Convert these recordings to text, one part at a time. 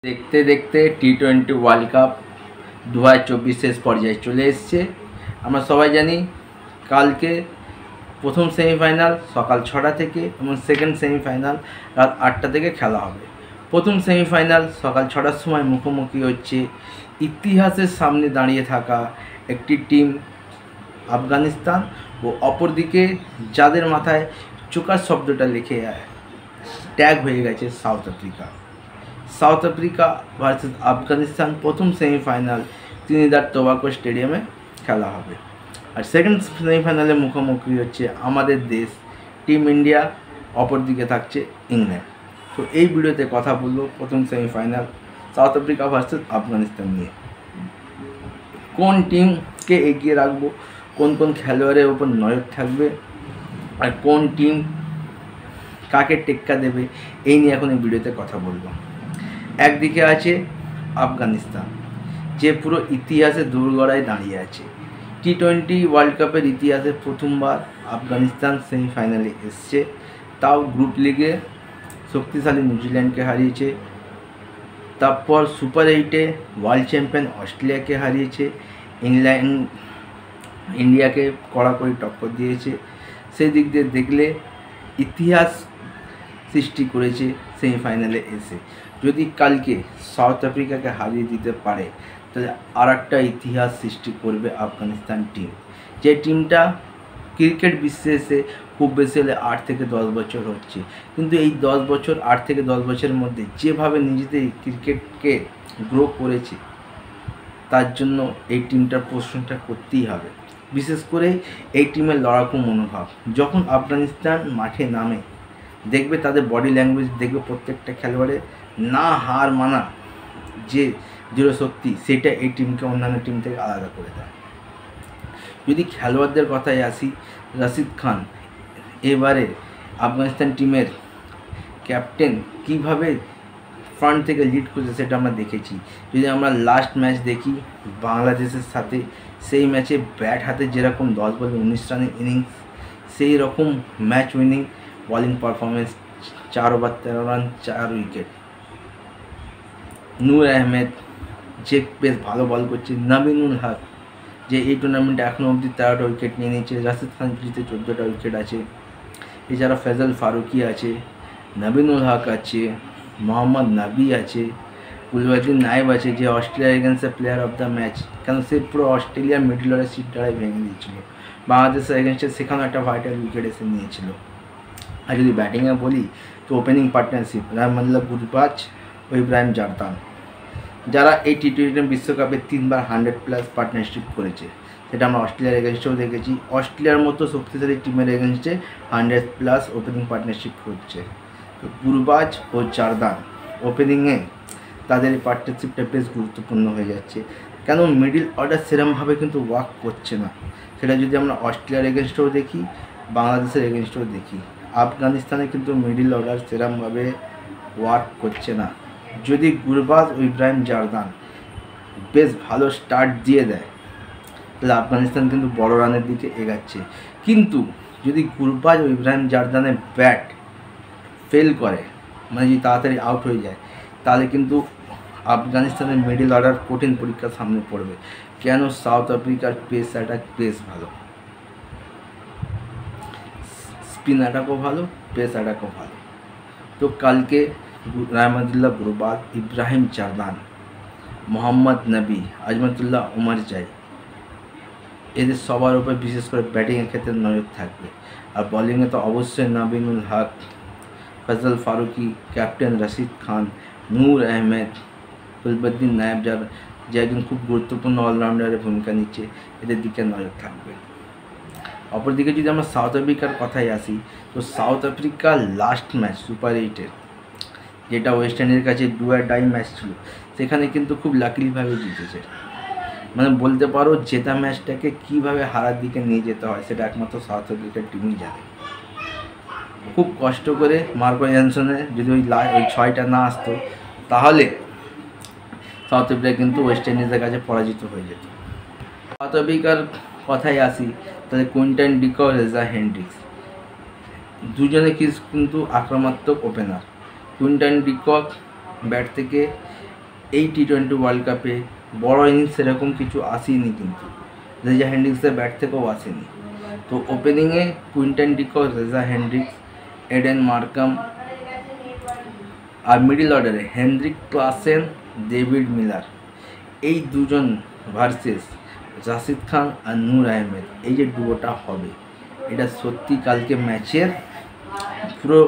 দেখতে দেখতে টি-20 world cup 2024 শেষ পর্যায়ে চলে এসছে। আমরা সবাই জানি কালকে প্রথম সেমিফাইনাল সকাল 6টা থেকে এবং সেকেন্ড সেমিফাইনাল রাত 8টা থেকে খেলা হবে। প্রথম সেমিফাইনাল সকাল 6টার সময় মুখোমুখি হচ্ছে ইতিহাসের সামনে দাঁড়িয়ে থাকা একটি টিম আফগানিস্তান ও অপরদিকে যাদের মাথায় চোকার শব্দটা লিখে ট্যাগ হয়ে গেছে south Africa. South Africa versus Afghanistan প্রথম সেমিফাইনাল ত্রিনিদাদ টোবাগো স্টেডিয়ামে খেলা হবে। আর সেকেন্ড সেমিফাইনালে মুখোমুখি হচ্ছে আমাদের দেশ টিম ইন্ডিয়া, অপরদিকে থাকছে ইংল্যান্ড। তো এই ভিডিওতে কথা বলবো প্রথম semifinal south Africa versus Afghanistan নিয়ে। কোন টিমকে এগিয়ে রাখবো, কোন কোন খেলোয়াড়ের ওপর নজর থাকবে, আর কোন টিম কাকে টেক্কা দেবে, এই নিয়ে এখন এই ভিডিওতে কথা বলবো। একদিকে আছে আফগানিস্তান, যে পুরো ইতিহাসে দোরগোড়ায় দাঁড়িয়ে আছে। টি-20 ওয়ার্ল্ড কাপের ইতিহাসে প্রথমবার আফগানিস্তান সেমিফাইনালে এসছে, তাও গ্রুপ লিগে শক্তিশালী নিউজিল্যান্ডকে হারিয়েছে। তারপর সুপার 8-এ ওয়ার্ল্ড চ্যাম্পিয়ন অস্ট্রেলিয়াকে হারিয়েছে, ইন্ডিয়াকে কড়াকড়ি টক্কর দিয়েছে। সেই দিক দিয়ে দেখলে ইতিহাস সৃষ্টি করেছে সেমিফাইনালে এসে। যদি কালকে সাউথ আফ্রিকাকে হারিয়ে দিতে পারে তাহলে আর একটা ইতিহাস সৃষ্টি করবে আফগানিস্তান টিম, যে টিমটা ক্রিকেট বিশ্বে এসে খুব বেশি হলে 8 থেকে 10 বছর হচ্ছে, কিন্তু এই 10 বছর 8 থেকে 10 বছরের মধ্যে যেভাবে নিজেদের ক্রিকেটকে গ্রো করেছে তার জন্য এই টিমটার প্রশংসা করতেই হবে। বিশেষ করে এই টিমের লড়াকু মনোভাব। যখন আফগানিস্তান মাঠে নামে দেখবে তাদের বডি ল্যাঙ্গুয়েজ, দেখবে প্রত্যেকটা খেলোয়াড়ের না হার মানা যে দৃঢ় শক্তি, সেটা এই টিমকে অন্যান্য টিম থেকে আলাদা করে দেয়। যদি খেলোয়াড়দের কথায় আসি, রশিদ খান এবারে আফগানিস্তান টিমের ক্যাপ্টেন কিভাবে ফ্রন্ট থেকে লিড করছে সেটা আমরা দেখেছি। যদি আমরা লাস্ট ম্যাচ দেখি বাংলাদেশের সাথে, সেই ম্যাচে ব্যাট হাতে যেরকম 10 বলে 19 রানের ইনিংস, সেই রকম match winning bowling performance, 4 over 13 run 4 wicket. Noor Ahmad যে বেশ ভালো বল করছে, নাবিনুল হক যে এই টুর্নামেন্টে এখনও অবধি 13টা উইকেট নিয়ে নিয়েছে, রাশিদ খান ফ্রিতে 14টা উইকেট আছে। এছাড়া ফেজল ফারুকি আছে, নাবিনুল হক আছে, মোহাম্মদ নাবি আছে, কুলওয়াদিন নায়েব আছে, যে অস্ট্রেলিয়ার এগেন্সে প্লেয়ার অফ দ্য ম্যাচ, কেন সে পুরো অস্ট্রেলিয়ার মিডল অর্ডার সিট দ্বারাই ভেঙে দিয়েছিল। বাংলাদেশের এগেন্সে সেখানেও একটা ভাইটাল উইকেট এসে নিয়েছিল। আর যদি ব্যাটিংয়ে বলি তো ওপেনিং পার্টনারশিপ রহমানুল্লাহ গুরবাজ ও ইব্রাহিম জারদান, যারা এই টি-20 বিশ্বকাপে 3বার 100+ পার্টনারশিপ করেছে, সেটা আমরা অস্ট্রেলিয়ার এগেনস্টেও দেখেছি। অস্ট্রেলিয়ার মতো শক্তিশালী টিমের এগেনস্টে 100+ ওপেনিং পার্টনারশিপ করছে। তো গুরবাজ ও জারদান ওপেনিংয়ে তাদের এই পার্টনারশিপটা বেশ গুরুত্বপূর্ণ হয়ে যাচ্ছে, কেন মিডিল অর্ডার সেরমভাবে কিন্তু ওয়ার্ক করছে না। সেটা যদি আমরা অস্ট্রেলিয়ার এগেনস্টেও দেখি, বাংলাদেশের এগেনস্টেও দেখি, আফগানিস্তানে কিন্তু মিডিল অর্ডার সেরমভাবে ওয়ার্ক করছে না। যদি গুরবাজ ও ইব্রাহিম জারদান বেশ ভালো স্টার্ট দিয়ে দেয় তাহলে আফগানিস্তান কিন্তু বড় রানের দিকে এগাচ্ছে। কিন্তু যদি গুরবাজ ও ইব্রাহিম জারদানের ব্যাট ফেল করে, মানে যদি তাড়াতাড়ি আউট হয়ে যায়, তাহলে কিন্তু আফগানিস্তানের মিডল অর্ডার কঠিন পরীক্ষার সামনে পড়বে। কেন সাউথ আফ্রিকার পেস অ্যাটাক বেশ ভালো, স্পিন অ্যাটাকও ভালো, পেস অ্যাটাকও ভালো। তো কালকে রহমানুল্লাহ গুরবাজ, ইব্রাহিম জারদান, মোহাম্মদ নবী, আজমতুল্লাহ উমরজাই, এদের সবার উপর বিশেষ করে ব্যাটিংয়ের ক্ষেত্রে নজর থাকবে। আর বলিংয়ে তো অবশ্যই নাবিনুল হক, ফজল ফারুকি, ক্যাপ্টেন রশিদ খান, নূর আহমেদ, কুলওয়াদিন নায়েব, যে একজন খুব গুরুত্বপূর্ণ অলরাউন্ডারের ভূমিকা নিচ্ছে, এদের দিকে নজর থাকবে। অপরদিকে যদি আমরা সাউথ আফ্রিকার কথায় আসি, তো সাউথ আফ্রিকার লাস্ট ম্যাচ সুপার 8-এর, যেটা ওয়েস্ট ইন্ডিজের কাছে ডু অর ডাই ম্যাচ ছিল, সেখানে কিন্তু খুব লাকিলিভাবে জিতেছে। মানে বলতে পারো জেতা ম্যাচটাকে কীভাবে হারার দিকে নিয়ে যেতে হয় সেটা একমাত্র সাউথ আফ্রিকার টিমই জানে। খুব কষ্ট করে মার্কো জনসনের যদি ওই 6টা না আসতো তাহলে সাউথ আফ্রিকা কিন্তু ওয়েস্ট ইন্ডিজের কাছে পরাজিত হয়ে যেত। সাউথ আফ্রিকার কথায় আসি তাহলে কুইন্টন ডিকক ও রেজা হেন্ড্রিক্স দুজনে কিন্তু আক্রমণাত্মক ওপেনার। কুইন্টন ডিকক ব্যাট থেকে এই টি20 ওয়ার্ল্ড কাপে বড় ইনিংস সেরকম কিছু আসেনি, কিন্তু রেজা হেন্ড্রিক্সের ব্যাট থেকেও আসেনি। তো ওপেনিংয়ে Quinton de Kock, Reza Hendricks, Aiden Markram, আর মিডল অর্ডারে হেনরিক ক্লাসেন, ডেভিড মিলার, এই দুজন ভার্সেস রাশিদ খান আর নূর আহমেদ, এই যে ডুয়োটা হবে, এটা সত্যি কালকে ম্যাচের পুরো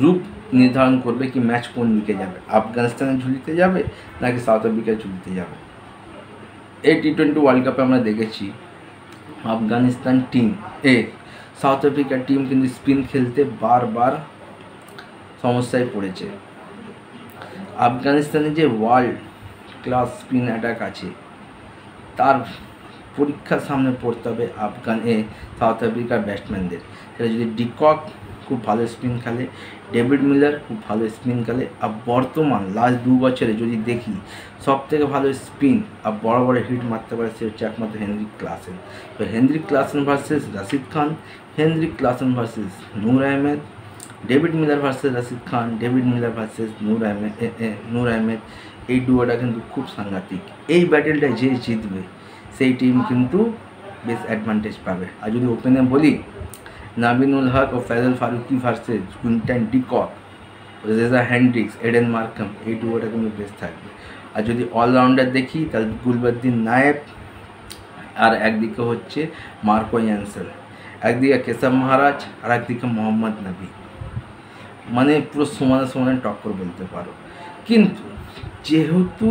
রূপ নির্ধারণ করবে কি ম্যাচ কোন দিকে যাবে, আফগানিস্তানের ঝুলিতে যাবে নাকি সাউথ আফ্রিকার ঝুলিতে যাবে। এই টি20 ওয়ার্ল্ড কাপে আমরা দেখেছি আফগানিস্তান টিম সাউথ আফ্রিকার টিম কিন্তু স্পিন খেলতে বারবার সমস্যায় পড়েছে। আফগানিস্তানে যে ওয়ার্ল্ড ক্লাস স্পিন অ্যাটাক আছে তার পরীক্ষার সামনে পড়তে হবে সাউথ আফ্রিকার ব্যাটসম্যানদের। সেটা যদি ডিকক খুব ভালো স্পিন খেলে, ডেভিড মিলার খুব ভালো স্পিন খেলে, আর বর্তমান লাস্ট 2 বছরে যদি দেখি সবথেকে ভালো স্পিন আর বড় বড় হিট মারতে পারে সে হচ্ছে একমাত্র হেনরিক ক্লাসেন। তো Heinrich Klaasen versus Rashid Khan, Heinrich Klaasen versus Noor Ahmad, David Miller versus Rashid Khan, David Miller versus Noor Ahmad, এই ডুয়োটা কিন্তু খুব সাংঘাতিক। এই ব্যাটেলটা যে জিতবে সেই টিম কিন্তু বেশ অ্যাডভান্টেজ পাবে। আর যদি ওপেনে বলি নাবিনুল হক ও Fazal Farooqi versus Quinton de Kock, Reza Hendricks, Aiden Markram, এই ডুয়োটা কিন্তু বেশ থাকবে। আর যদি অলরাউন্ডার দেখি তাহলে গুলবদ্দিন নায়েব, আর একদিকে হচ্ছে মার্কো ইয়ানসেন, একদিকে কেশব মহারাজ আর একদিকে মোহাম্মদ নবী, মানে পুরো সমানে সমানে টক্কর বলতে পারো। কিন্তু যেহেতু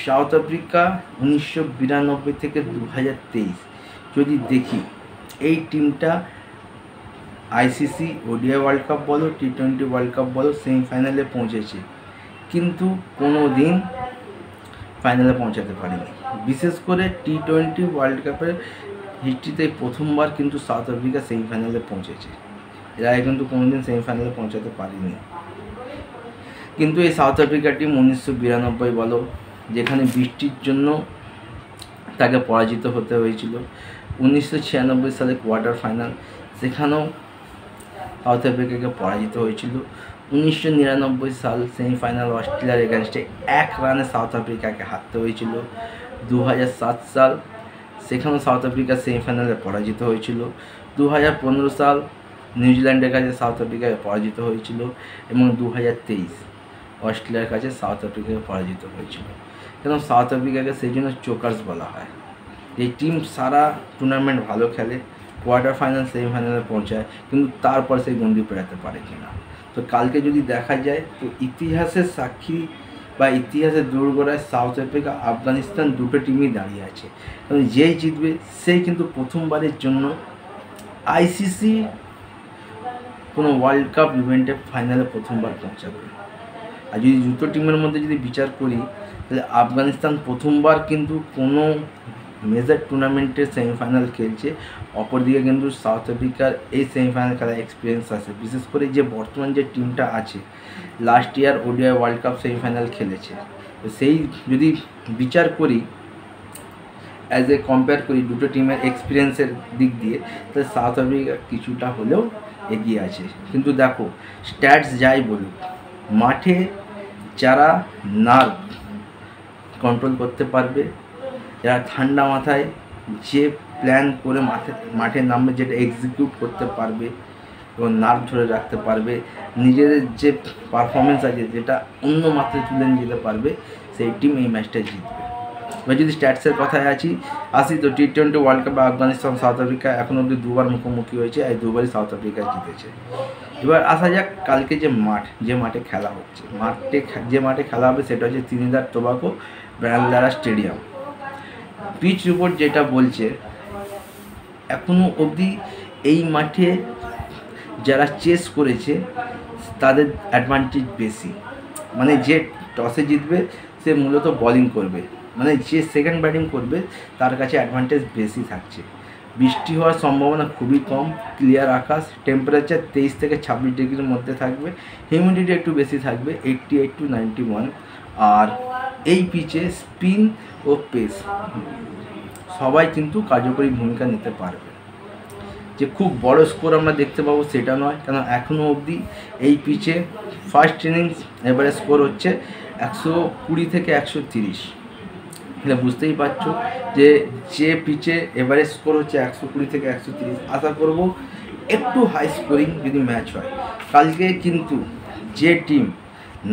সাউথ আফ্রিকা 1992 থেকে 2023 যদি দেখি এই টিমটা আইসিসি ওডিআই ওয়ার্ল্ড কাপ বলো টি20 ওয়ার্ল্ড কাপ বলো সেমিফাইনালে পৌঁছেছে, কিন্তু কোনো দিন ফাইনালে পৌঁছাতে পারেনি। বিশেষ করে টি20 ওয়ার্ল্ড কাপের হিস্ট্রিতে প্রথমবার কিন্তু সাউথ আফ্রিকা সেমিফাইনালে পৌঁছেছে, এরা কিন্তু কোনোদিন সেমিফাইনালে পৌঁছাতে পারেনি। কিন্তু এই সাউথ আফ্রিকা টিম 1992 বলো, যেখানে বৃষ্টির জন্য তাকে পরাজিত হতে হয়েছিল, 1996 সালে কোয়ার্টার ফাইনাল, সেখানেও সাউথ আফ্রিকাকে পরাজিত হয়েছিল, 1999 সাল সেমিফাইনাল অস্ট্রেলিয়ার এগেনস্টে 1 রানে সাউথ আফ্রিকাকে হারতে হয়েছিল, 2007 সাল সেখানেও সাউথ আফ্রিকা সেমিফাইনালে পরাজিত হয়েছিল, 2015 সাল নিউজিল্যান্ডের কাছে সাউথ আফ্রিকাকে পরাজিত হয়েছিল, এবং 2023 অস্ট্রেলিয়ার কাছে সাউথ আফ্রিকাকে পরাজিত হয়েছিল। কেন সাউথ আফ্রিকাকে সেই জন্য চোকার্স বলা হয়। এই টিম সারা টুর্নামেন্ট ভালো খেলে, কোয়ার্টার ফাইনাল সেমিফাইনালে পৌঁছায়, কিন্তু তারপর সেই গন্ডি পেরাতে পারে কিনা। তো কালকে যদি দেখা যায় তো ইতিহাসের সাক্ষী বা ইতিহাসের দোরগোড়ায় সাউথ আফ্রিকা আফগানিস্তান দুটো টিমই দাঁড়িয়ে আছে, কারণ যেই জিতবে সেই কিন্তু প্রথমবারের জন্য আইসিসি কোনো ওয়ার্ল্ড কাপ ইভেন্টে ফাইনালে প্রথমবার পৌঁছাবে। আর যদি দুটো টিমের মধ্যে যদি বিচার করি তাহলে আফগানিস্তান প্রথমবার কিন্তু কোনো মেজর টুর্নামেন্টের সেমিফাইনাল খেলছে, অপরদিকে কিন্তু সাউথ আফ্রিকার এই সেমিফাইনাল খেলার এক্সপিরিয়েন্স আছে। বিশেষ করে যে বর্তমান যে টিমটা আছে last year ODI world cup semifinal খেলেছে, তো সেই যদি বিচার করি অ্যাজ এ কম্পেয়ার করি দুটো টিমের এক্সপিরিয়েন্সের দিক দিয়ে, তাহলে সাউথ আফ্রিকা কিছুটা হলেও এগিয়ে আছে। কিন্তু দেখো স্ট্যাটস যাই বলুক, মাঠে যারা নার্ভ কন্ট্রোল করতে পারবে, যারা ঠান্ডা মাথায় যে প্ল্যান করে মাঠে নামবে, যেটা এক্সিকিউট করতে পারবে এবং নার্ভ ধরে রাখতে পারবে, নিজেদের যে পারফরমেন্স আছে যেটা অন্য মাত্রায় তুলে নিয়ে যেতে পারবে, সেই টিম এই ম্যাচটা জিতবে। এবার যদি স্ট্যাটসের কথায় আসি তো টি20 ওয়ার্ল্ড কাপে আফগানিস্তান সাউথ আফ্রিকা এখন অবধি 2বার মুখোমুখি হয়েছে, আর 2বারই সাউথ আফ্রিকা জিতেছে। এবার আসা যাক কালকে যে মাঠে খেলা হচ্ছে, যে মাঠে খেলা হবে সেটা হচ্ছে Trinidad Tobago Brian stadium. Pitch report যেটা বলছে এখনও অবধি এই মাঠে যারা চেস করেছে তাদের অ্যাডভান্টেজ বেশি, মানে যে টসে জিতবে সে মূলত বোলিং করবে, মানে যে সেকেন্ড ব্যাটিং করবে তার কাছে অ্যাডভান্টেজ বেশি থাকছে। বৃষ্টি হওয়ার সম্ভাবনা খুবই কম, ক্লিয়ার আকাশ, টেম্পারেচার 23 থেকে 26 ডিগ্রির মধ্যে থাকবে, হিউমিডিটি একটু বেশি থাকবে 88 to 91। আর এই পিচে স্পিন ও পেস সবাই কিন্তু কার্যকরী ভূমিকা নিতে পারবে। যে খুব বড় স্কোর আমরা দেখতে পাবো সেটা নয়, কেন এখনও অবধি এই পিচে ফার্স্ট ইনিংস এবারে স্কোর হচ্ছে 120 থেকে 130। তাহলে বুঝতেই পারছো যে পিচে এভারেজ স্কোর হচ্ছে 120 থেকে 130। আশা করব একটু হাই স্কোরিং যদি ম্যাচ হয়। কালকে কিন্তু যে টিম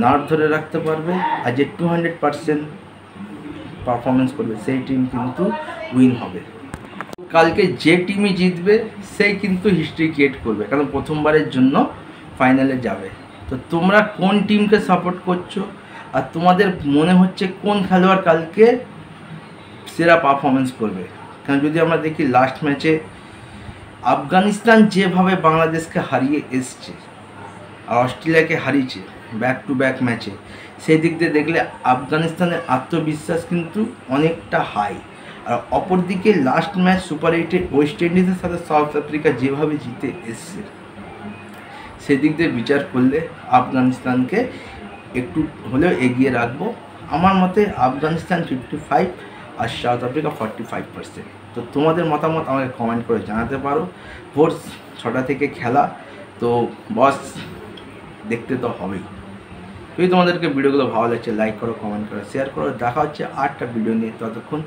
নার্ভ ধরে রাখতে পারবে আর যে 200% পারফরমেন্স করবে সেই টিম কিন্তু উইন হবে। কালকে যে টিমই জিতবে সেই কিন্তু হিস্ট্রি ক্রিয়েট করবে, কারণ প্রথমবারের জন্য ফাইনালে যাবে। তো তোমরা কোন টিমকে সাপোর্ট করছো আর তোমাদের মনে হচ্ছে কোন খেলোয়াড় কালকে সেরা পারফরমেন্স করবে? কারণ যদি আমরা দেখি লাস্ট ম্যাচে আফগানিস্তান যেভাবে বাংলাদেশকে হারিয়ে এসছে আর অস্ট্রেলিয়াকে হারিয়েছে ব্যাক টু ব্যাক ম্যাচে, সেই দিক দিয়ে দেখলে আফগানিস্তানের আত্মবিশ্বাস কিন্তু অনেকটা হাই। আর অপরদিকে লাস্ট ম্যাচ সুপার 8-এ ওয়েস্ট ইন্ডিজের সাথে সাউথ আফ্রিকা যেভাবে জিতে এসছে, সেদিক দিয়ে বিচার করলে আফগানিস্তানকে একটু হলেও এগিয়ে রাখবো। আমার মতে আফগানিস্তান 55 আর সাউথ আফ্রিকা 45%। তো তোমাদের মতামত আমাকে কমেন্ট করে জানাতে পারো। ভোর 6টা থেকে খেলা, তো বস দেখতে তো হবেই। যদি তোমাদেরকে ভিডিওগুলো ভালো লাগছে লাইক করো, কমেন্ট করো, শেয়ার করো। দেখা হচ্ছে 8টা ভিডিও নিয়ে, ততক্ষণ